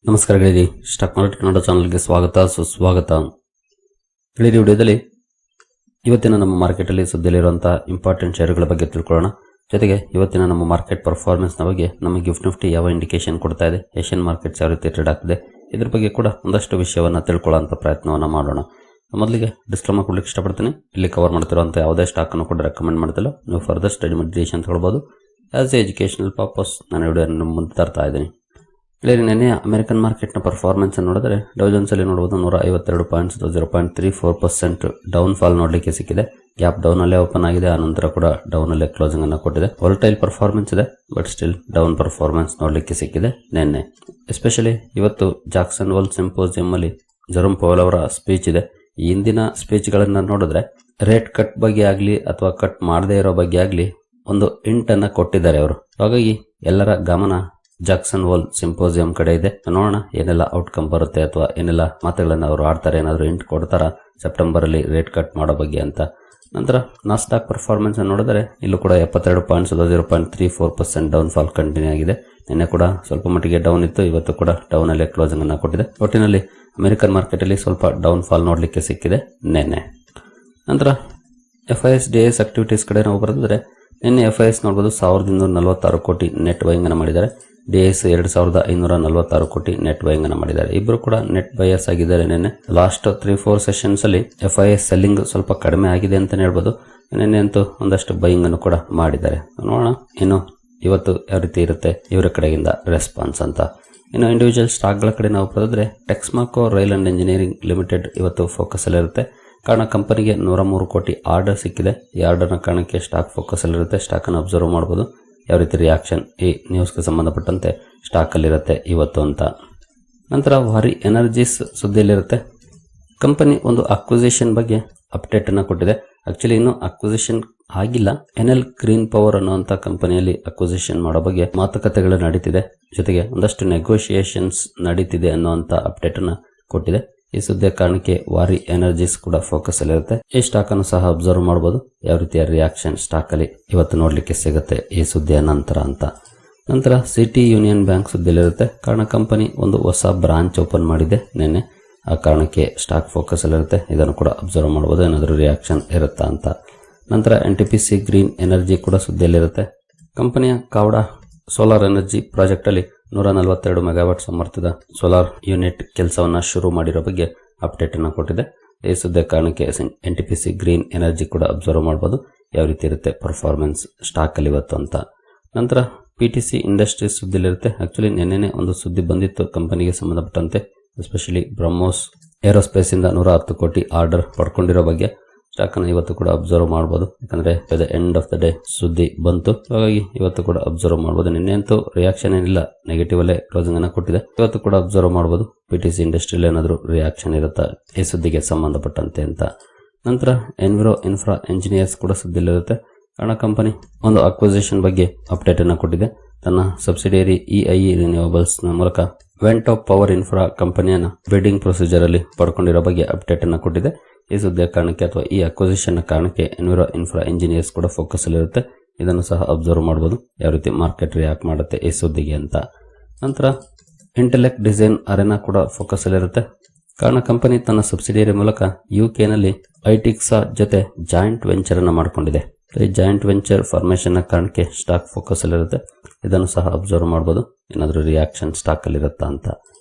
ನಮಸ್ಕಾರ ಗೆಳೆಯರಿ, stock market Kannada ಚಾನಲ್ಗೆ ಸುಸ್ವಾಗತ. ಗೆಳೆಯರಿ, ವಿಡಿಯೋದಲ್ಲಿ ಇವತ್ತಿನ ನಮ್ಮ ಮಾರ್ಕೆಟಲ್ಲಿ ಸುದ್ದಿಯಲ್ಲಿರುವಂತಹ ಇಂಪಾರ್ಟೆಂಟ್ ಶೇರುಗಳ ಬಗ್ಗೆ ತಿಳ್ಕೊಳ್ಳೋಣ. ಜೊತೆಗೆ ಇವತ್ತಿನ ನಮ್ಮ ಮಾರ್ಕೆಟ್ ಪರ್ಫಾರ್ಮೆನ್ಸ್ನ ಬಗ್ಗೆ ನಮ್ಮ ಗಿಫ್ಟ್ ನಿಫ್ಟಿ ಯಾವ ಇಂಡಿಕೇಶನ್ ಕೊಡ್ತಾ ಇದೆ, ಏಷ್ಯನ್ ಮಾರ್ಕೆಟ್ಸ್ ಯಾವ ರೀತಿ ಟ್ರೇಡ್ ಆಗ್ತಿದೆ, ಇದ್ರ ಬಗ್ಗೆ ಕೂಡ ಒಂದಷ್ಟು ವಿಷಯವನ್ನು ತಿಳ್ಕೊಳ್ಳೋಂಥ ಪ್ರಯತ್ನವನ್ನು ಮಾಡೋಣ. ಮೊದಲಿಗೆ ಡಿಸ್ಕ್ಲೇಮರ್ ಕೊಡ್ಲಿಕ್ಕೆ ಇಷ್ಟಪಡ್ತೀನಿ. ಇಲ್ಲಿ ಕವರ್ ಮಾಡ್ತಿರುವಂಥ ಯಾವುದೇ ಸ್ಟಾಕ್ ಅನ್ನು ಕೂಡ ರೆಕಮೆಂಡ್ ಮಾಡ್ತಿಲ್ಲ. ನೀವು ಫರ್ದರ್ ಸ್ಟಡಿ ಮಾಡಿ ಡಿಸಿಷನ್ ತಗೊಳ್ಬಹುದು. ಆಸ್ ಎ ಎಜುಕೇಶನಲ್ ಪರ್ಪಸ್ ನಾನು ವಿಡಿಯೋ ಮುಂದೆ ತರ್ತಾ ಇದ್ದೀನಿ. ನಿನ್ನೆ ಅಮೆರಿಕನ್ ಮಾರ್ಕೆಟ್ನ ಪರ್ಫಾರ್ಮೆನ್ಸ್ ನೋಡಿದ್ರೆ ಡೌ ಜೋನ್ಸ್ ಅಲ್ಲಿ ನೋಡಬಹುದು 152 ಪಾಯಿಂಟ್ಸ್ 0.34% ಡೌನ್ ಫಾಲ್ ನೋಡಲಿಕ್ಕೆ ಸಿಕ್ಕಿದೆ. ಗ್ಯಾಪ್ ಡೌನ್ ಅಲ್ಲೇ ಓಪನ್ ಆಗಿದೆ, ಆನಂತರ ಕೂಡ ಡೌನ್ ಅಲ್ಲೇ ಕ್ಲೋಸಿಂಗ್ ಅನ್ನು ಕೊಟ್ಟಿದೆ. ವಾಲಟೈಲ್ ಪರ್ಫಾರ್ಮೆನ್ಸ್ ಇದೆ, ಬಟ್ ಸ್ಟಿಲ್ ಡೌನ್ ಪರ್ಫಾರ್ಮೆನ್ಸ್ ನೋಡಲಿಕ್ಕೆ ಸಿಕ್ಕಿದೆ ನಿನ್ನೆ. ಎಸ್ಪೆಷಲಿ ಇವತ್ತು ಜಾಕ್ಸನ್ ಹೋಲ್ ಸಿಂಪೋಸಿಯಂ ಅಲ್ಲಿ ಜೆರೋಮ್ ಪವೆಲ್ ಅವರ ಸ್ಪೀಚ್ ಇದೆ. ಈ ಹಿಂದಿನ ಸ್ಪೀಚ್ ಗಳನ್ನ ನೋಡಿದ್ರೆ ರೇಟ್ ಕಟ್ ಬಗ್ಗೆ ಆಗ್ಲಿ ಅಥವಾ ಕಟ್ ಮಾಡದೇ ಇರೋ ಬಗ್ಗೆ ಆಗ್ಲಿ ಒಂದು ಇಂಟ್ ಅನ್ನ ಕೊಟ್ಟಿದ್ದಾರೆ ಅವರು. ಹಾಗಾಗಿ ಎಲ್ಲರ ಗಮನ ಜಾಕ್ಸನ್ ಹೋಲ್ ಸಿಂಪೋಸಿಯಂ ಕಡೆ ಇದೆ. ನೋಡೋಣ ಏನೆಲ್ಲ ಔಟ್ಕಮ್ ಬರುತ್ತೆ ಅಥವಾ ಏನೆಲ್ಲ ಮಾತುಗಳನ್ನ ಅವರು ಆಡ್ತಾರೆ, ಏನಾದ್ರು ಇಂಟ್ ಕೊಡ್ತಾರ ಸೆಪ್ಟೆಂಬರ್ ಅಲ್ಲಿ ರೇಟ್ ಕಟ್ ಮಾಡೋ ಬಗ್ಗೆ ಅಂತ. ನಂತರ ನಾಸ್ಡಾಕ್ ಪರ್ಫಾರ್ಮೆನ್ಸ್ ನೋಡಿದರೆ ಇಲ್ಲೂ ಕೂಡ 72 ಪಾಯಿಂಟ್ಸ್ 0.34% ಡೌನ್ ಫಾಲ್ ಕಂಟಿನ್ಯೂ ಆಗಿದೆ. ನಿನ್ನೆ ಕೂಡ ಸ್ವಲ್ಪ ಮಟ್ಟಿಗೆ ಡೌನ್ ಇತ್ತು, ಇವತ್ತು ಕೂಡ ಡೌನ್ ಅಲ್ಲೇ ಕ್ಲೋಸಿಂಗ್ ಅನ್ನ ಕೊಟ್ಟಿದೆ. ಒಟ್ಟಿನಲ್ಲಿ ಅಮೆರಿಕನ್ ಮಾರ್ಕೆಟ್ ಅಲ್ಲಿ ಸ್ವಲ್ಪ ಡೌನ್ ಫಾಲ್ ನೋಡ್ಲಿಕ್ಕೆ ಸಿಕ್ಕಿದೆ ನಿನ್ನೆ. ನಂತರ FIS DIS ಆಕ್ಟಿವಿಟೀಸ್ ಕಡೆ ನಾವು ಬರೆದಿದ್ರೆ ನಿನ್ನೆ FIS ನೋಡಬಹುದು 1246 ಕೋಟಿ ನೆಟ್ ಬೈಯಿಂಗ್ ಅನ್ನು ಮಾಡಿದ್ದಾರೆ. DIS 2546 ಕೋಟಿ ನೆಟ್ ಬೈಯಿಂಗ್ ಅನ್ನು ಮಾಡಿದ್ದಾರೆ. ಇಬ್ರು ಕೂಡ ನೆಟ್ ಬೈಯರ್ಸ್ ಆಗಿದ್ದಾರೆ. ನಿನ್ನೆ ಲಾಸ್ಟ್ 3-4 ಸೆಷನ್ಸ್ ಅಲ್ಲಿ FIS ಸೆಲ್ಲಿಂಗ್ ಸ್ವಲ್ಪ ಕಡಿಮೆ ಆಗಿದೆ ಅಂತ ಹೇಳ್ಬೋದು. ನಿನ್ನೆ ಅಂತೂ ಒಂದಷ್ಟು ಬೈಯಿಂಗ್ ಅನ್ನು ಕೂಡ ಮಾಡಿದ್ದಾರೆ. ನೋಡೋಣ ಇನ್ನು ಇವತ್ತು ಯಾವ ರೀತಿ ಇರುತ್ತೆ ಇವರ ಕಡೆಯಿಂದ ರೆಸ್ಪಾನ್ಸ್ ಅಂತ. ಇನ್ನು ಇಂಡಿವಿಜುವಲ್ ಸ್ಟಾಕ್ ಗಳ ಕಡೆ ನಾವು ಬರೆದ್ರೆ ಟೆಕ್ಸ್ಮಾಕೋ ರೈಲ್ ಅಂಡ್ ಇಂಜಿನಿಯರಿಂಗ್ ಲಿಮಿಟೆಡ್ ಇವತ್ತು ಫೋಕಸ್ ಅಲ್ಲಿ ಇರುತ್ತೆ. ಕಾರಣ ಕಂಪನಿಗೆ 103 ಕೋಟಿ ಆರ್ಡರ್ ಸಿಕ್ಕಿದೆ. ಈ ಆರ್ಡರ್ನ ಕಾರಣಕ್ಕೆ ಸ್ಟಾಕ್ ಫೋಕಸ್ ಅಲ್ಲಿ ಇರುತ್ತೆ. ಸ್ಟಾಕ್ ಅನ್ನು ಅಬ್ಸರ್ವ್ ಮಾಡಬಹುದು ಯಾವ ರೀತಿ ರಿಯಾಕ್ಷನ್ ಈ ನ್ಯೂಸ್ಗೆ ಸಂಬಂಧಪಟ್ಟಂತೆ ಸ್ಟಾಕ್ ಅಲ್ಲಿರುತ್ತೆ ಇವತ್ತು ಅಂತ. ನಂತರ ವಾರಿ ಎನರ್ಜೀಸ್ ಸುದ್ದಿಯಲ್ಲಿರುತ್ತೆ. ಕಂಪನಿ ಒಂದು ಅಕ್ವಿಸಿಷನ್ ಬಗ್ಗೆ ಅಪ್ಡೇಟ್ ಅನ್ನು ಕೊಟ್ಟಿದೆ. ಆಕ್ಚುಲಿ ಇನ್ನು ಅಕ್ವಿಸಿಷನ್ ಆಗಿಲ್ಲ. ಎನ್ಎಲ್ ಗ್ರೀನ್ ಪವರ್ ಅನ್ನುವಂತ ಕಂಪನಿಯಲ್ಲಿ ಅಕ್ವಿಸಿಷನ್ ಮಾಡೋ ಬಗ್ಗೆ ಮಾತುಕತೆಗಳು ನಡೀತಿದೆ. ಜೊತೆಗೆ ಒಂದಷ್ಟು ನೆಗೋಷಿಯೇಷನ್ಸ್ ನಡೀತಿದೆ ಅನ್ನುವಂತ ಅಪ್ಡೇಟ್ ಅನ್ನ ಕೊಟ್ಟಿದೆ. ಈ ಸುದ್ದಿಯ ಕಾರಣಕ್ಕೆ ವಾರಿ ಎನರ್ಜೀಸ್ ಕೂಡ ಫೋಕಸ್ ಅಲ್ಲಿರುತ್ತೆ. ಈ ಸ್ಟಾಕ್ ಅನ್ನು ಸಹ ಅಬ್ಸರ್ವ್ ಮಾಡಬಹುದು ಯಾವ ರೀತಿಯ ರಿಯಾಕ್ಷನ್ ಸ್ಟಾಕ್ ಅಲ್ಲಿ ಇವತ್ತು ನೋಡ್ಲಿಕ್ಕೆ ಸಿಗುತ್ತೆ ಈ ಸುದ್ದಿಯ ನಂತರ ಅಂತ. ನಂತರ ಸಿಟಿ ಯೂನಿಯನ್ ಬ್ಯಾಂಕ್ ಸುದ್ದಿಯಲ್ಲಿರುತ್ತೆ. ಕಾರಣ ಕಂಪನಿ ಒಂದು ಹೊಸ ಬ್ರಾಂಚ್ ಓಪನ್ ಮಾಡಿದೆ ನಿನ್ನೆ. ಆ ಕಾರಣಕ್ಕೆ ಸ್ಟಾಕ್ ಫೋಕಸ್ ಅಲ್ಲಿರುತ್ತೆ. ಇದನ್ನು ಕೂಡ ಅಬ್ಸರ್ವ್ ಮಾಡಬಹುದು ಏನಾದರೂ ರಿಯಾಕ್ಷನ್ ಇರುತ್ತಾ ಅಂತ. ನಂತರ NTPC ಗ್ರೀನ್ ಎನರ್ಜಿ ಕೂಡ ಸುದ್ದಿಯಲ್ಲಿರುತ್ತೆ. ಕಂಪನಿಯ ಕಾವಡ ಸೋಲಾರ್ ಎನರ್ಜಿ ಪ್ರಾಜೆಕ್ಟ್ ಅಲ್ಲಿ 142 ಮೆಗಾವಾಟ್ ಸಾಮರ್ಥ್ಯದ ಸೋಲಾರ್ ಯೂನಿಟ್ ಕೆಲಸವನ್ನ ಶುರು ಮಾಡಿರೋ ಬಗ್ಗೆ ಅಪ್ಡೇಟ್ ಅನ್ನು ಕೊಟ್ಟಿದೆ. ಈ ಸುದ್ದಿಯ ಕಾರಣಕ್ಕೆ NTPC ಗ್ರೀನ್ ಎನರ್ಜಿ ಕೂಡ ಅಬ್ಸರ್ವ್ ಮಾಡಬಹುದು ಯಾವ ರೀತಿ ಇರುತ್ತೆ ಪರ್ಫಾರ್ಮೆನ್ಸ್ ಸ್ಟಾಕ್ ಅಲ್ಲಿ ಇವತ್ತು ಅಂತ. ನಂತರ PTC ಇಂಡಸ್ಟ್ರೀಸ್ ಸುದ್ದಿಲಿರುತ್ತೆ. ಆಕ್ಚುಲಿ ನಿನ್ನೆ ಒಂದು ಸುದ್ದಿ ಬಂದಿತ್ತು ಕಂಪನಿಗೆ ಸಂಬಂಧಪಟ್ಟಂತೆ. ಎಸ್ಪೆಷಲಿ ಬ್ರಹ್ಮೋಸ್ ಏರೋಸ್ಪೇಸ್ ಇಂದ 110 ಕೋಟಿ ಆರ್ಡರ್ ಪಡ್ಕೊಂಡಿರೋ ಬಗ್ಗೆ ಸ್ಟಾಕ್ ಅನ್ನು ಇವತ್ತು ಕೂಡ ಅಬ್ಸರ್ವ್ ಮಾಡಬಹುದು. ಯಾಕಂದ್ರೆ ಎಂಡ್ ಆಫ್ ದ ಡೇ ಸುದ್ದಿ ಬಂತು, ಹಾಗಾಗಿ ಇವತ್ತು ಕೂಡ ಅಬ್ಸರ್ವ್ ಮಾಡಬಹುದು. ನಿನ್ನೆ ಅಂತೂ ರಿಯಾಕ್ಷನ್ ಏನಿಲ್ಲ, ನೆಗೆಟಿವ್ ಅಲ್ಲೇ ಕ್ಲೋಸಿಂಗ್ ಅನ್ನ ಕೊಟ್ಟಿದೆ. ಇವತ್ತು ಕೂಡ ಅಬ್ಸರ್ವ್ ಮಾಡಬಹುದು PTC ಇಂಡಸ್ಟ್ರಿಯಲ್ಲಿ ಏನಾದರೂ ರಿಯಾಕ್ಷನ್ ಇರುತ್ತಾ ಈ ಸುದ್ದಿಗೆ ಸಂಬಂಧಪಟ್ಟಂತೆ ಅಂತ. ನಂತರ ಎನ್ವಿರೋ ಇನ್ಫ್ರಾ ಎಂಜಿನಿಯರ್ಸ್ ಕೂಡ ಸುದ್ದಿಲಿರುತ್ತೆ. ಕಾರಣ ಕಂಪನಿ ಒಂದು ಅಕ್ವಿಸಿಷನ್ ಬಗ್ಗೆ ಅಪ್ಡೇಟ್ ಅನ್ನು ಕೊಟ್ಟಿದೆ. ತನ್ನ ಸಬ್ಸಿಡಿಯರಿ EIE ರಿನ್ಯೂವಬಲ್ಸ್ ನ ಮೂಲಕ ವೆಂಟೋ ಪವರ್ ಇನ್ಫ್ರಾ ಕಂಪನಿಯನ್ನ ಬಿಡಿಂಗ್ ಪ್ರೊಸೀಜರ್ ಅಲ್ಲಿ ಪಡ್ಕೊಂಡಿರೋ ಬಗ್ಗೆ ಅಪ್ಡೇಟ್ ಅನ್ನು ಕೊಟ್ಟಿದೆ. ಈ ಸುದ್ದಿಯ ಕಾರಣಕ್ಕೆ ಅಥವಾ ಈ ಅಕ್ವಿಸಿಷನ್ ಕಾರಣಕ್ಕೆ ಎನ್ವಿರೋ ಇನ್ಫ್ರಾ ಇಂಜಿನಿಯರ್ಸ್ ಕೂಡ ಫೋಕಸ್ ಅಲ್ಲಿರುತ್ತೆ. ಇದನ್ನು ಸಹ ಅಬ್ಸರ್ವ್ ಮಾಡಬಹುದು ಯಾವ ರೀತಿ ಮಾರ್ಕೆಟ್ ರಿಯಾಕ್ಟ್ ಮಾಡುತ್ತೆ ಈ ಸುದ್ದಿಗೆ ಅಂತ. ನಂತರ ಇಂಟೆಲೆಕ್ಟ್ ಡಿಸೈನ್ ಅರೆನಾ ಕೂಡ ಫೋಕಸ್ ಅಲ್ಲಿರುತ್ತೆ. ಕಾರಣ ಕಂಪನಿ ತನ್ನ ಸಬ್ಸಿಡಿಯರಿ ಮೂಲಕ UK ನಲ್ಲಿ ಐಟಿಕ್ಸಾ ಜೊತೆ ಜಾಯಿಂಟ್ ವೆಂಚರ್ ಅನ್ನ ಮಾಡಿಕೊಂಡಿದೆ. ಈ ಜಾಯಿಂಟ್ ವೆಂಚರ್ ಫಾರ್ಮೇಶನ್ ಕಾರಣಕ್ಕೆ ಸ್ಟಾಕ್ ಫೋಕಸ್ ಅಲ್ಲಿರುತ್ತೆ. ಇದನ್ನು ಸಹ ಅಬ್ಸರ್ವ್ ಮಾಡಬಹುದು ಏನಾದರೂ ರಿಯಾಕ್ಷನ್ ಸ್ಟಾಕ್ ಅಲ್ಲಿ ಇರುತ್ತಾ ಅಂತ.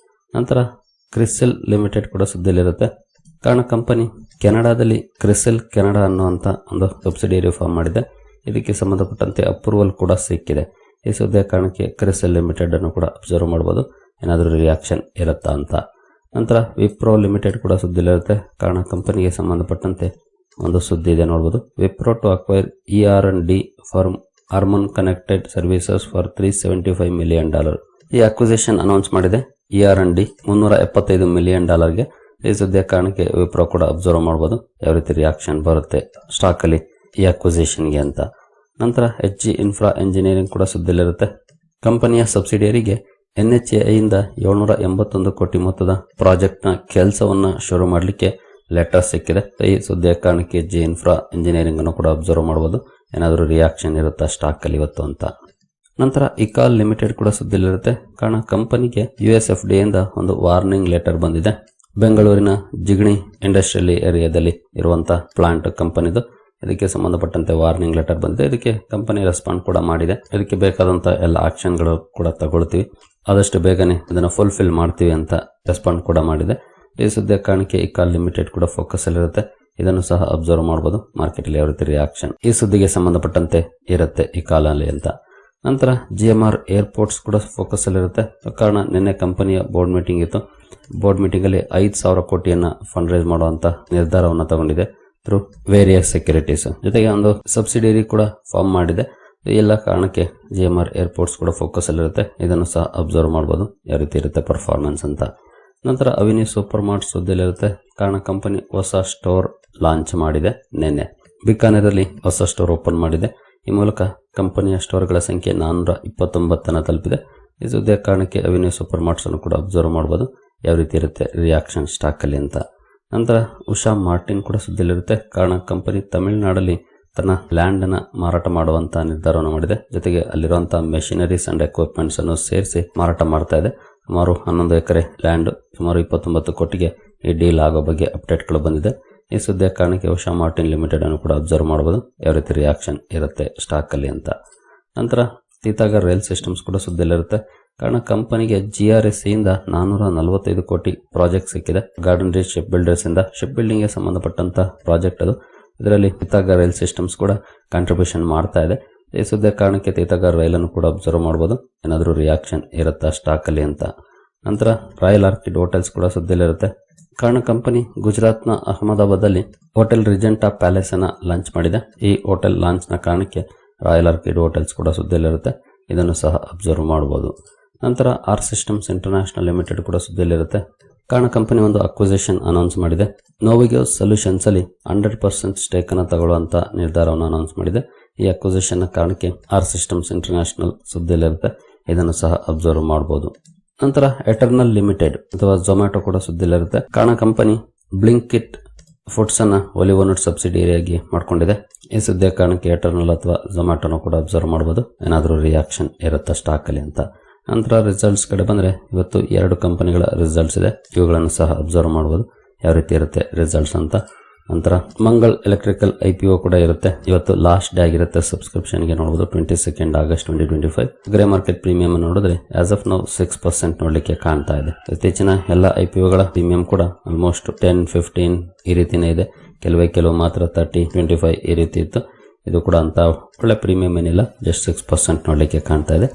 ನಂತರ ಕ್ರಿಸೆಲ್ ಲಿಮಿಟೆಡ್ ಕೂಡ ಸುದ್ದಿಯಲ್ಲಿರುತ್ತೆ. ಕಾರಣ ಕಂಪನಿ ಕೆನಡಾದಲ್ಲಿ ಕ್ರಿಸೆಲ್ ಕೆನಡಾ ಅನ್ನುವಂತ ಒಂದು ಸಬ್ಸಿಡಿಯರಿ ಫಾರ್ಮ್ ಮಾಡಿದೆ. ಇದಕ್ಕೆ ಸಂಬಂಧಪಟ್ಟಂತೆ ಅಪ್ರೂವಲ್ ಕೂಡ ಸಿಕ್ಕಿದೆ. ಈ ಸುದ್ದಿಯ ಕಾರಣಕ್ಕೆ ಕ್ರಿಸೆಲ್ ಲಿಮಿಟೆಡ್ ಅನ್ನು ಕೂಡ ಅಬ್ಸರ್ವ್ ಮಾಡಬಹುದು ಏನಾದರೂ ರಿಯಾಕ್ಷನ್ ಇರುತ್ತಾ ಅಂತ. ನಂತರ ವಿಪ್ರೋ ಲಿಮಿಟೆಡ್ ಕೂಡ ಸುದ್ದಿಯಲ್ಲಿರುತ್ತೆ. ಕಾರಣ ಕಂಪನಿಗೆ ಸಂಬಂಧಪಟ್ಟಂತೆ ಒಂದು ಸುದ್ದಿ ಇದೆ ನೋಡಬಹುದು. Wipro to acquire ER&D firm Harman connected services for $375 million. ಈ ಅಕ್ವಿಸಿಷನ್ ಅನೌನ್ಸ್ ಮಾಡಿದೆ. ER&D $375 million ಗೆ. ಈ ಸುದ್ದಿಯ ಕಾರಣಕ್ಕೆ ವಿಪ್ರೋ ಕೂಡ ಅಬ್ಸರ್ವ್ ಮಾಡಬಹುದು ಯಾವ ರೀತಿ ರಿಯಾಕ್ಷನ್ ಬರುತ್ತೆ ಸ್ಟಾಕ್ ಅಲ್ಲಿ ಈ ಅಕ್ವಿಸಿಷನ್ಗೆ ಅಂತ. ನಂತರ HG ಇನ್ಫ್ರಾ ಎಂಜಿನಿಯರಿಂಗ್ ಕೂಡ ಸುದ್ದಿಯಲ್ಲಿರುತ್ತೆ. ಕಂಪನಿಯ ಸಬ್ಸಿಡಿಯರಿಗೆ NHAI ಇಂದ 781 ಕೋಟಿ ಮೊತ್ತದ ಪ್ರಾಜೆಕ್ಟ್ ನ ಕೆಲಸವನ್ನ ಶುರು ಮಾಡಲಿಕ್ಕೆ ಲೆಟರ್ ಸಿಕ್ಕಿದೆ. ಈ ಸುದ್ದಿಯ ಕಾರಣಕ್ಕೆ HG ಇನ್ಫ್ರಾ ಎಂಜಿನಿಯರಿಂಗ್ ಅನ್ನು ಕೂಡ ಅಬ್ಸರ್ವ್ ಮಾಡಬಹುದು ಏನಾದರೂ ರಿಯಾಕ್ಷನ್ ಇರುತ್ತಾ ಸ್ಟಾಕ್ ಅಲ್ಲಿ ಇವತ್ತು ಅಂತ. ನಂತರ ಇಕಾಲ್ ಲಿಮಿಟೆಡ್ ಕೂಡ ಸುದ್ದಿಲಿರುತ್ತೆ. ಕಾರಣ ಕಂಪನಿಗೆ USFDA ಇಂದ ಒಂದು ವಾರ್ನಿಂಗ್ ಲೆಟರ್ ಬಂದಿದೆ. ಬೆಂಗಳೂರಿನ ಜಿಗಣಿ ಇಂಡಸ್ಟ್ರಿಯಲ್ ಏರಿಯಾದಲ್ಲಿ ಇರುವಂತಹ ಪ್ಲಾಂಟ್ ಕಂಪನಿದು. ಇದಕ್ಕೆ ಸಂಬಂಧಪಟ್ಟಂತೆ ವಾರ್ನಿಂಗ್ ಲೆಟರ್ ಬಂದಿದೆ. ಇದಕ್ಕೆ ಕಂಪನಿ ರೆಸ್ಪಾಂಡ್ ಕೂಡ ಮಾಡಿದೆ. ಇದಕ್ಕೆ ಬೇಕಾದಂತ ಎಲ್ಲ ಆಕ್ಷನ್ಗಳು ಕೂಡ ತಗೊಳ್ತೀವಿ, ಆದಷ್ಟು ಬೇಗನೆ ಇದನ್ನು ಫುಲ್ಫಿಲ್ ಮಾಡ್ತೀವಿ ಅಂತ ರೆಸ್ಪಾಂಡ್ ಕೂಡ ಮಾಡಿದೆ. ಈ ಸುದ್ದಿಯ ಕಾರಣಕ್ಕೆ ಇಕಾಲ್ ಲಿಮಿಟೆಡ್ ಕೂಡ ಫೋಕಸ್ ಅಲ್ಲಿರುತ್ತೆ. ಇದನ್ನು ಸಹ ಅಬ್ಸರ್ವ್ ಮಾಡಬಹುದು. ಮಾರ್ಕೆಟ್ ಅಲ್ಲಿ ಯಾವ ರೀತಿ ರಿಯಾಕ್ಷನ್ ಈ ಸುದ್ದಿಗೆ ಸಂಬಂಧಪಟ್ಟಂತೆ ಇರುತ್ತೆ ಇಕಾಲ್ ಅಲ್ಲಿ ಅಂತ. ನಂತರ GMR ಏರ್ಪೋರ್ಟ್ಸ್ ಕೂಡ ಫೋಕಸ್ ಅಲ್ಲಿರುತ್ತೆ. ಕಾರಣ ನಿನ್ನೆ ಕಂಪನಿಯ ಬೋರ್ಡ್ ಮೀಟಿಂಗ್ ಇತ್ತು. ಬೋರ್ಡ್ ಮೀಟಿಂಗ್ ಅಲ್ಲಿ 5,000 ಕೋಟಿಯನ್ನ ಫಂಡ್ ರೈಸ್ ಮಾಡುವಂತ ನಿರ್ಧಾರವನ್ನು ತಗೊಂಡಿದೆ ಥ್ರೂ ವೇರಿಯಸ್ ಸೆಕ್ಯೂರಿಟೀಸ್. ಜೊತೆಗೆ ಒಂದು ಸಬ್ಸಿಡಿಯರಿ ಕೂಡ ಫಾರ್ಮ್ ಮಾಡಿದೆ. ಈ ಎಲ್ಲ ಕಾರಣಕ್ಕೆ GMR ಏರ್ಪೋರ್ಟ್ಸ್ ಕೂಡ ಫೋಕಸ್ ಅಲ್ಲಿರುತ್ತೆ. ಇದನ್ನು ಸಹ ಅಬ್ಸರ್ವ್ ಮಾಡಬಹುದು ಯಾವ ರೀತಿ ಇರುತ್ತೆ ಪರ್ಫಾರ್ಮೆನ್ಸ್ ಅಂತ. ನಂತರ ಅವಿನಿ ಸೂಪರ್ ಮಾರ್ಟ್ ಸುದ್ದಿಲಿರುತ್ತೆ. ಕಾರಣ ಕಂಪನಿ ಹೊಸ ಸ್ಟೋರ್ ಲಾಂಚ್ ಮಾಡಿದೆ. ನಿನ್ನೆ ಬಿಕಾನೇರಲ್ಲಿ ಹೊಸ ಸ್ಟೋರ್ ಓಪನ್ ಮಾಡಿದೆ. ಈ ಮೂಲಕ ಕಂಪನಿಯ ಸ್ಟೋರ್ಗಳ ಸಂಖ್ಯೆ 429 ತಲುಪಿದೆ. ಈ ಸುದ್ದಿಯ ಕಾರಣಕ್ಕೆ ಅವಿನಿ ಸೂಪರ್ ಮಾರ್ಟ್ಸ್ ಅನ್ನು ಕೂಡ ಅಬ್ಸರ್ವ್ ಮಾಡಬಹುದು ಯಾವ ರೀತಿ ಇರುತ್ತೆ ರಿಯಾಕ್ಷನ್ ಸ್ಟಾಕ್ ಅಲ್ಲಿ ಅಂತ. ನಂತರ ಉಷಾ ಮಾರ್ಟಿನ್ ಕೂಡ ಸುದ್ದಿಲಿರುತ್ತೆ. ಕಾರಣ ಕಂಪನಿ ತಮಿಳುನಾಡಲ್ಲಿ ತನ್ನ ಲ್ಯಾಂಡ್ ಅನ್ನ ಮಾರಾಟ ಮಾಡುವಂತಹ ನಿರ್ಧಾರವನ್ನು ಮಾಡಿದೆ. ಜೊತೆಗೆ ಅಲ್ಲಿರುವಂತಹ ಮೆಷಿನರೀಸ್ ಅಂಡ್ ಎಕ್ವಿಪ್ಮೆಂಟ್ಸ್ ಅನ್ನು ಸೇರಿಸಿ ಮಾರಾಟ ಮಾಡ್ತಾ ಇದೆ. ಸುಮಾರು 11 ಎಕರೆ ಲ್ಯಾಂಡ್ ಸುಮಾರು 29 ಕೋಟಿಗೆ ಈ ಡೀಲ್ ಆಗೋ ಬಗ್ಗೆ ಅಪ್ಡೇಟ್ಗಳು ಬಂದಿದೆ. ಈ ಸುದ್ದಿಯ ಕಾರಣಕ್ಕೆ ಉಷಾ ಮಾರ್ಟಿನ್ ಲಿಮಿಟೆಡ್ ಅನ್ನು ಕೂಡ ಅಬ್ಸರ್ವ್ ಮಾಡಬಹುದು ಯಾವ ರೀತಿ ರಿಯಾಕ್ಷನ್ ಇರುತ್ತೆ ಸ್ಟಾಕ್ ಅಲ್ಲಿ ಅಂತ. ನಂತರ ತೀತಾಗರ್ ರೈಲ್ ಸಿಸ್ಟಮ್ಸ್ ಕೂಡ ಸುದ್ದಿಲಿರುತ್ತೆ. ಕಾರಣ ಕಂಪನಿಗೆ GRSE ಇಂದ 445 ಕೋಟಿ ಪ್ರಾಜೆಕ್ಟ್ ಸಿಕ್ಕಿದೆ. ಗಾರ್ಡನ್ ರೀಚ್ ಶಿಪ್ ಬಿಲ್ಡರ್ಸ್ ಇಂದ ಶಿಪ್ ಬಿಲ್ಡಿಂಗ್ ಗೆ ಸಂಬಂಧಪಟ್ಟಂತ ಪ್ರಾಜೆಕ್ಟ್ ಅದು. ಇದರಲ್ಲಿ ತೀತಾಗರ್ ರೈಲ್ ಸಿಸ್ಟಮ್ಸ್ ಕೂಡ ಕಾಂಟ್ರಿಬ್ಯೂಷನ್ ಮಾಡ್ತಾ ಇದೆ. ಈ ಸುದ್ದಿಯ ಕಾರಣಕ್ಕೆ ತೀತಾಗರ್ ರೈಲ್ ಅನ್ನು ಕೂಡ ಅಬ್ಸರ್ವ್ ಮಾಡಬಹುದು ಏನಾದರೂ ರಿಯಾಕ್ಷನ್ ಇರುತ್ತಾ ಸ್ಟಾಕ್ ಅಲ್ಲಿ ಅಂತ. ನಂತರ ರಾಯಲ್ ಆರ್ಕಿಡ್ ಹೋಟೆಲ್ಸ್ ಕೂಡ ಸುದ್ದಿಲಿರುತ್ತೆ. ಕಾರಣ ಕಂಪನಿ ಗುಜರಾತ್ನ ಅಹಮದಾಬಾದ್ ಅಲ್ಲಿ ಹೋಟೆಲ್ ರಿಜೆಂಟಾ ಪ್ಯಾಲೇಸ್ ಅನ್ನ ಲಾಂಚ್ ಮಾಡಿದೆ. ಈ ಹೋಟೆಲ್ ಲಾಂಚ್ ನ ಕಾರಣಕ್ಕೆ ರಾಯಲ್ ಆರ್ಕಿಡ್ ಹೋಟೆಲ್ಸ್ ಕೂಡ ಸುದ್ದಿಲಿರುತ್ತೆ. ಇದನ್ನು ಸಹ ಅಬ್ಸರ್ವ್ ಮಾಡಬಹುದು. ನಂತರ ಆರ್ ಸಿಸ್ಟಮ್ಸ್ ಇಂಟರ್ನ್ಯಾಷನಲ್ ಲಿಮಿಟೆಡ್ ಕೂಡ ಸುದ್ದಿಲಿರುತ್ತೆ. ಕಾರಣ ಕಂಪನಿ ಒಂದು ಅಕ್ವಿಸಿಷನ್ ಅನೌನ್ಸ್ ಮಾಡಿದೆ. ನೋವಿಗೋ ಸೊಲ್ಯೂಷನ್ಸ್ ಅಲ್ಲಿ 100% ಸ್ಟೇಕ್ ಅನ್ನು ತಗೊಳ್ಳುವಂತ ನಿರ್ಧಾರವನ್ನು ಅನೌನ್ಸ್ ಮಾಡಿದೆ. ಈ ಅಕ್ವಿಸಿಷನ್ ನ ಕಾರಣಕ್ಕೆ ಆರ್ ಸಿಸ್ಟಮ್ಸ್ ಇಂಟರ್ನ್ಯಾಷನಲ್ ಸುದ್ದಿಲಿರುತ್ತೆ. ಇದನ್ನು ಸಹ ಅಬ್ಸರ್ವ್ ಮಾಡಬಹುದು. ನಂತರ ಎಟರ್ನಲ್ ಲಿಮಿಟೆಡ್ ಅಥವಾ ಝೊಮ್ಯಾಟೊ ಕೂಡ ಸುದ್ದಿಲಿರುತ್ತೆ. ಕಾರಣ ಕಂಪನಿ ಬ್ಲಿಂಕಿಟ್ ಫುಡ್ಸ್ ಅನ್ನ ಒಲಿವೋನಟ್ ಸಬ್ಸಿಡಿಯರಿಯಾಗಿ ಮಾಡ್ಕೊಂಡಿದೆ. ಈ ಸುದ್ದಿಯ ಕಾರಣಕ್ಕೆ ಎಟರ್ನಲ್ ಅಥವಾ ಝೊಮ್ಯಾಟೊನ ಕೂಡ ಅಬ್ಸರ್ವ್ ಮಾಡಬಹುದು ಏನಾದರೂ ರಿಯಾಕ್ಷನ್ ಇರುತ್ತಾ ಸ್ಟಾಕ್ ಅಲ್ಲಿ ಅಂತ. ನಂತರ ರಿಸಲ್ಟ್ಸ್ ಕಡೆ ಬಂದ್ರೆ ಇವತ್ತು 2 ಕಂಪನಿಗಳ ರಿಸಲ್ಟ್ಸ್ ಇದೆ. ಇವುಗಳನ್ನು ಸಹ ಅಬ್ಸರ್ವ್ ಮಾಡಬಹುದು ಯಾವ ರೀತಿ ಇರುತ್ತೆ ರಿಸಲ್ಟ್ಸ್ ಅಂತ. ನಂತರ ಮಂಗಳ್ ಎಲೆಕ್ಟ್ರಿಕಲ್ IPO ಕೂಡ ಇರುತ್ತೆ. ಇವತ್ತು ಲಾಸ್ಟ್ ಡೇ ಆಗಿರುತ್ತೆ ಸಬ್ಸ್ಕ್ರಿಪ್ಷನ್ ಗೆ ನೋಡಬಹುದು 22 ಆಗಸ್ಟ್ 2025. ಗ್ರೇ ಮಾರ್ಕೆಟ್ ಪ್ರೀಮಿಯಂ ನೋಡಿದ್ರೆ ಆಸ್ ಆಫ್ ನೌ 6% ನೋಡ್ಲಿಕ್ಕೆ ಕಾಣ್ತಾ ಇದೆ. ಇತ್ತೀಚಿನ ಎಲ್ಲ IPOಗಳ ಪ್ರೀಮಿಯಂ ಕೂಡ ಆಲ್ಮೋಸ್ಟ್ 10-15 ಈ ರೀತಿನೇ ಇದೆ. ಕೆಲವು ಮಾತ್ರ 30-25 ಈ ರೀತಿ ಇತ್ತು. ಇದು ಕೂಡ ಅಂತ ಒಳ್ಳೆ ಪ್ರೀಮಿಯಂ ಏನಿಲ್ಲ, ಜಸ್ಟ್ 6% ನೋಡ್ಲಿಕ್ಕೆ ಕಾಣ್ತಾ ಇದೆ.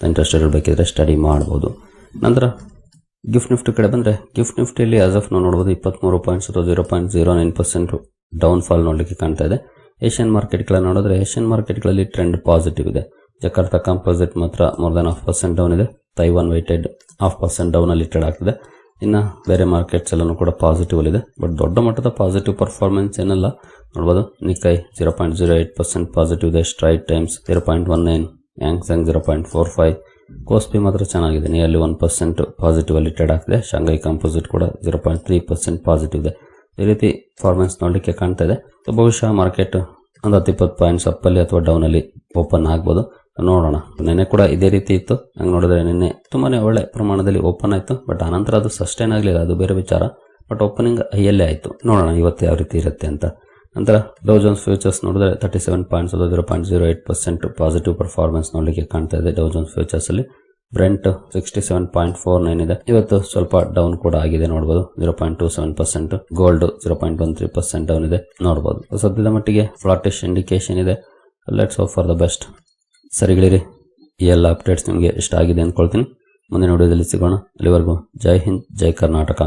ಇಂಟ್ರೆಸ್ಟೆಡ್ ಇರಬೇಕಿದ್ರೆ ಸ್ಟಡಿ ಮಾಡಬಹುದು. ನಂತರ ಗಿಫ್ಟ್ ನಿಫ್ಟಿ ಕಡೆ ಬಂದ್ರೆ ಗಿಫ್ಟ್ ನಿಫ್ಟಿಯಲ್ಲಿ ಆಸ್ ಆಫ್ ನಾವು ನೋಡಬಹುದು 23 ಪಾಯಿಂಟ್ಸ್ 0.09% ಡೌನ್ ಫಾಲ್ ನೋಡ್ಲಿಕ್ಕೆ ಕಾಣ್ತಾ ಇದೆ. ಏಷ್ಯನ್ ಮಾರ್ಕೆಟ್ಗಳ ನೋಡಿದ್ರೆ ಏಷ್ಯನ್ ಮಾರ್ಕೆಟ್ಗಳಲ್ಲಿ ಟ್ರೆಂಡ್ ಪಾಸಿಟಿವ್ ಇದೆ. ಜಕಾರ್ತಾ ಕಾಂಪೋಸಿಟ್ ಮಾತ್ರ ಮೋರ್ ದನ್ 0.5% ಡೌನ್ ಇದೆ. ತೈವಾನ್ ವೈಟೆಡ್ 0.5% ಡೌನ್ ಅಲ್ಲಿ ಟ್ರೇಡ್ ಆಗ್ತಿದೆ. ಇನ್ನು ಬೇರೆ ಮಾರ್ಕೆಟ್ಸ್ ಎಲ್ಲಾನು ಕೂಡ ಪಾಸಿಟಿವ್ ಅಲ್ಲಿ ಇದೆ. ಬಟ್ ದೊಡ್ಡ ಮಟ್ಟದ ಪಾಸಿಟಿವ್ ಪರ್ಫಾರ್ಮೆನ್ಸ್ ಏನಲ್ಲ ನೋಡಬಹುದು. ನಿಕ್ಕೈ 0.08% ಪಾಸಿಟಿವ್ ಇದೆ. ಸ್ಟ್ರೈಟ್ ಟೈಮ್ಸ್ 0.19, ಯಾಂಗ್ಸಂಗ್ 0.45, ಕೋಸ್ಪಿ ಮಾತ್ರ ಚೆನ್ನಾಗಿದೆ, ನಿಯರ್ಲಿ 1% ಪಾಸಿಟಿವ್ ಅಲ್ಲಿ ಟ್ರೇಡ್ ಆಗ್ತಿದೆ. ಶಾಂಘೈ ಕಾಂಪೋಸಿಟ್ ಕೂಡ 0.3% ಪಾಸಿಟಿವ್ ಇದೆ. ಈ ರೀತಿ ಪರ್ಫಾರ್ಮೆನ್ಸ್ ನೋಡ್ಲಿಕ್ಕೆ ಕಾಣ್ತಾ ಇದೆ. ಬಹುಶಃ ಮಾರ್ಕೆಟ್ ಒಂದು 10-20 ಪಾಯಿಂಟ್ಸ್ ಅಪ್ ಅಲ್ಲಿ ಅಥವಾ ಡೌನ್ ಅಲ್ಲಿ ಓಪನ್ ಆಗ್ಬೋದು, ನೋಡೋಣ. ನಿನ್ನೆ ಕೂಡ ಇದೇ ರೀತಿ ಇತ್ತು. ಹಂಗೆ ನೋಡಿದ್ರೆ ನಿನ್ನೆ ತುಂಬಾನೇ ಒಳ್ಳೆ ಪ್ರಮಾಣದಲ್ಲಿ ಓಪನ್ ಆಯ್ತು. ಬಟ್ ಆನಂತರ ಅದು ಸಸ್ಟೈನ್ ಆಗಲಿಲ್ಲ, ಅದು ಬೇರೆ ವಿಚಾರ. ಬಟ್ ಓಪನಿಂಗ್ ಹೈಯಲ್ಲೇ ಆಯ್ತು. ನೋಡೋಣ ಇವತ್ತು ಯಾವ ರೀತಿ ಇರುತ್ತೆ ಅಂತ. ನಂತರ ಡೌ ಜೋನ್ಸ್ ಫ್ಯೂಚರ್ಸ್ ನೋಡಿದ್ರೆ 37 ಪಾಯಿಂಟ್ಸ್ 0.08% ಪಾಸಿಟಿವ್ ಪರ್ಫಾರ್ಮೆನ್ಸ್ ನೋಡ್ಲಿಕ್ಕೆ ಕಾಣ್ತಾ ಇದೆ. ಡೌ ಜೋನ್ಸ್ ಫ್ಯೂಚರ್ಸ್ ಅಲ್ಲಿ ಬ್ರೆಂಟ್ 67.49 ಇದೆ. ಇವತ್ತು ಸ್ವಲ್ಪ ಡೌನ್ ಕೂಡ ಆಗಿದೆ ನೋಡಬಹುದು, 0.27%. ಗೋಲ್ಡ್ 0.13% ಡೌನ್ ಇದೆ ನೋಡಬಹುದು. ಸದ್ಯದ ಮಟ್ಟಿಗೆ ಫ್ಲಾಟಿಶ್ ಇಂಡಿಕೇಶನ್ ಇದೆ. Let's hope for the best. ಸರಿಗಳಿರಿ, ಈ ಎಲ್ಲ ಅಪ್ಡೇಟ್ಸ್ ನಿಮಗೆ ಇಷ್ಟ ಆಗಿದೆ ಅಂದ್ಕೊಳ್ತೀನಿ. ಮುಂದಿನ ವಿಡಿಯೋದಲ್ಲಿ ಸಿಗೋಣ. ಅಲ್ಲಿವರೆಗೂ ಜೈ ಹಿಂದ್, ಜೈ ಕರ್ನಾಟಕ.